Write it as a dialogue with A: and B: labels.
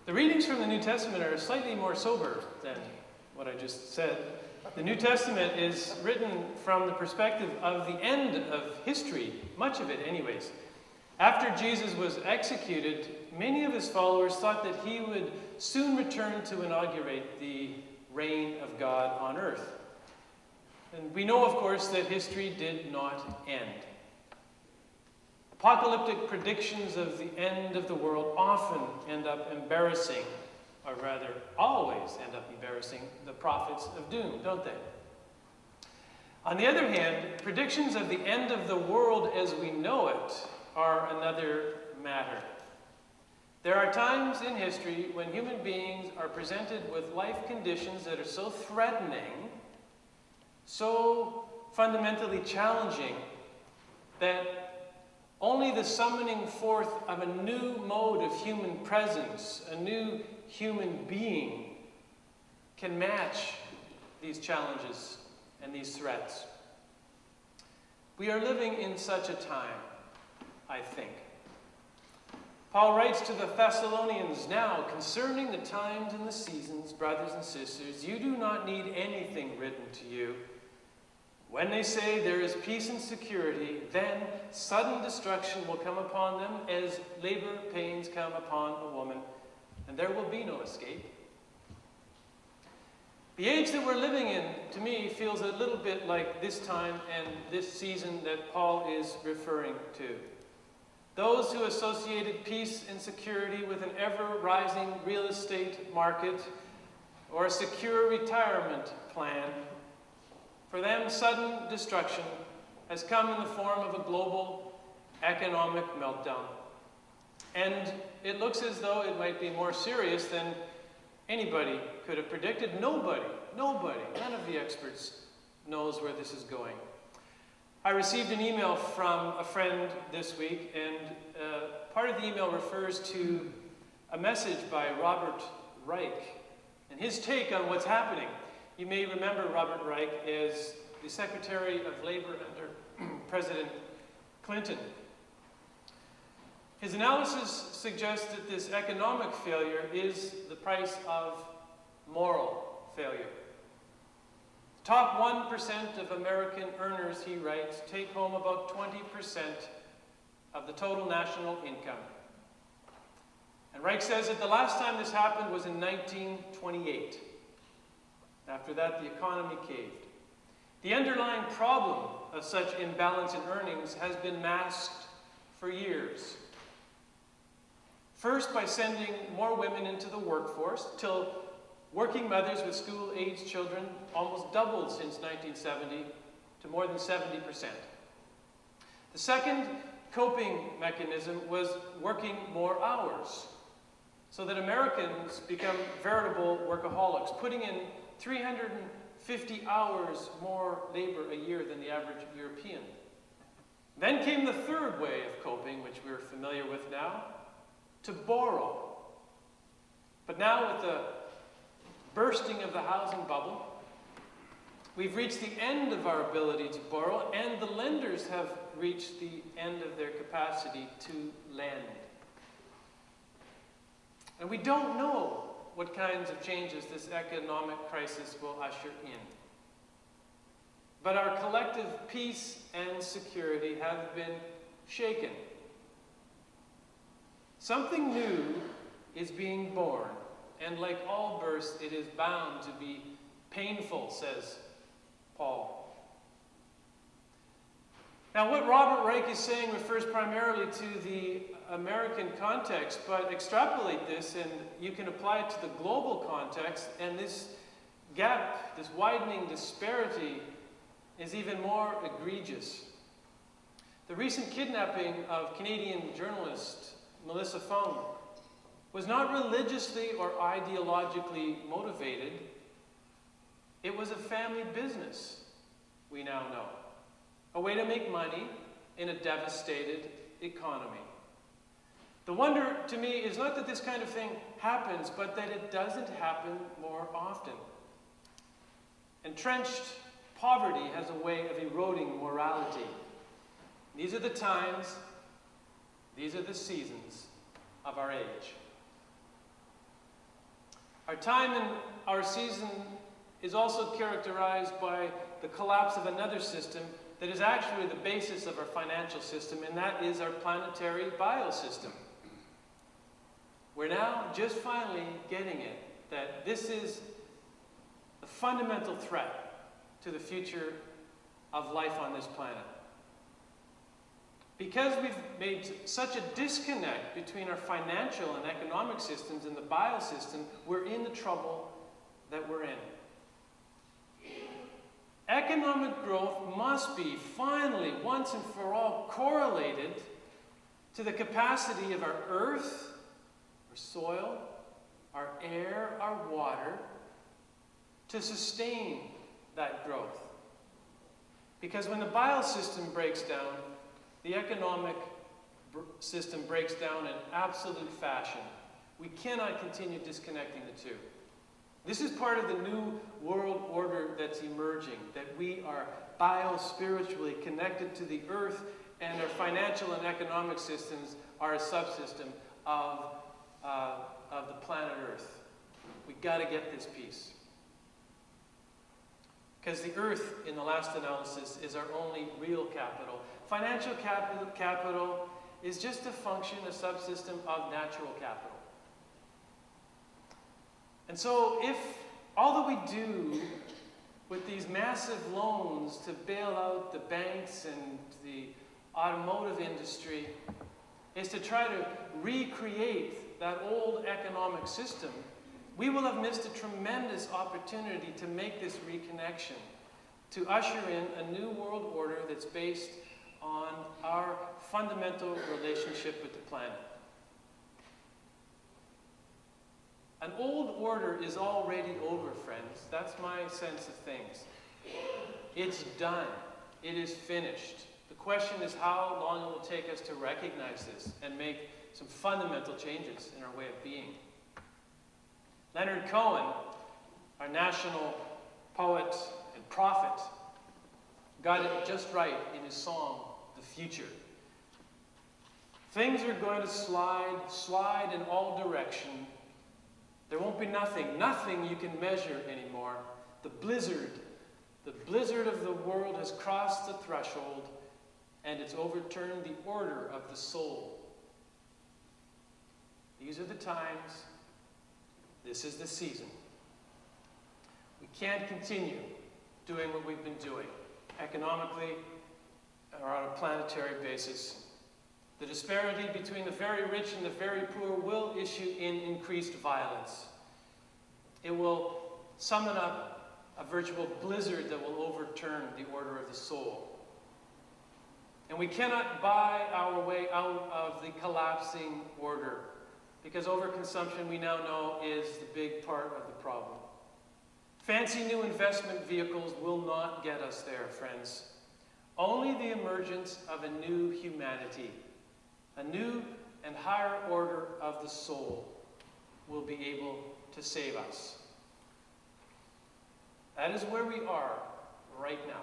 A: The readings from the New Testament are slightly more sober than what I just said. The New Testament is written from the perspective of the end of history, much of it anyways. After Jesus was executed, many of his followers thought that he would soon return to inaugurate the reign of God on earth. And we know, of course, that history did not end. Apocalyptic predictions of the end of the world often end up embarrassing, or rather always end up embarrassing, the prophets of doom, don't they? On the other hand, predictions of the end of the world as we know it are another matter. There are times in history when human beings are presented with life conditions that are so threatening, so fundamentally challenging, that only the summoning forth of a new mode of human presence, a new human being, can match these challenges and these threats. We are living in such a time, I think. Paul writes to the Thessalonians, "Now, concerning the times and the seasons, brothers and sisters, you do not need anything written to you. When they say there is peace and security, then sudden destruction will come upon them as labor pains come upon a woman, and there will be no escape." The age that we're living in, to me, feels a little bit like this time and this season that Paul is referring to. Those who associated peace and security with an ever-rising real estate market or a secure retirement plan, for them, sudden destruction has come in the form of a global economic meltdown. And it looks as though it might be more serious than anybody could have predicted. Nobody, none of the experts knows where this is going. I received an email from a friend this week, and part of the email refers to a message by Robert Reich and his take on what's happening. You may remember Robert Reich as the Secretary of Labor under President Clinton. His analysis suggests that this economic failure is the price of moral failure. Top 1% of American earners, he writes, take home about 20% of the total national income. And Reich says that the last time this happened was in 1928. After that, the economy caved. The underlying problem of such imbalance in earnings has been masked for years. First, by sending more women into the workforce, till working mothers with school-aged children almost doubled since 1970 to more than 70%. The second coping mechanism was working more hours, so that Americans become veritable workaholics, putting in 350 hours more labor a year than the average European. Then came the third way of coping, which we're familiar with now, to borrow. But now with the bursting of the housing bubble, we've reached the end of our ability to borrow, and the lenders have reached the end of their capacity to lend. And we don't know what kinds of changes this economic crisis will usher in. But our collective peace and security have been shaken. Something new is being born, and like all births, it is bound to be painful, says Paul. Now, what Robert Reich is saying refers primarily to the American context, but extrapolate this and you can apply it to the global context, and this gap, this widening disparity, is even more egregious. The recent kidnapping of Canadian journalist Melissa Fung was not religiously or ideologically motivated. It was a family business, we now know. A way to make money in a devastated economy. The wonder to me is not that this kind of thing happens, but that it doesn't happen more often. Entrenched poverty has a way of eroding morality. These are the times, these are the seasons of our age. Our time and our season is also characterized by the collapse of another system that is actually the basis of our financial system, and that is our planetary biosystem. We're now just finally getting it, that this is the fundamental threat to the future of life on this planet. Because we've made such a disconnect between our financial and economic systems and the biosystem, we're in the trouble that we're in. Economic growth must be finally, once and for all, correlated to the capacity of our earth, our soil, our air, our water, to sustain that growth. Because when the biosystem breaks down, the economic system breaks down in absolute fashion. We cannot continue disconnecting the two. This is part of the new world order that's emerging, that we are bio-spiritually connected to the earth, and our financial and economic systems are a subsystem of the planet Earth. We've got to get this piece. Because the earth, in the last analysis, is our only real capital. Financial capital is just a function, a subsystem of natural capital. And so if all that we do with these massive loans to bail out the banks and the automotive industry is to try to recreate that old economic system, we will have missed a tremendous opportunity to make this reconnection, to usher in a new world order that's based on our fundamental relationship with the planet. An old order is already over, friends. That's my sense of things. It's done. It is finished. The question is how long it will take us to recognize this and make some fundamental changes in our way of being. Leonard Cohen, our national poet and prophet, got it just right in his song, The Future. Things are going to slide in all directions. There won't be nothing you can measure anymore. The blizzard of the world has crossed the threshold, and it's overturned the order of the soul. These are the times. This is the season. We can't continue doing what we've been doing, economically or on a planetary basis. The disparity between the very rich and the very poor will issue in increased violence. It will summon up a virtual blizzard that will overturn the order of the soul. And we cannot buy our way out of the collapsing order, because overconsumption, we now know, is the big part of the problem. Fancy new investment vehicles will not get us there, friends. Only the emergence of a new humanity, a new and higher order of the soul, will be able to save us. That is where we are right now.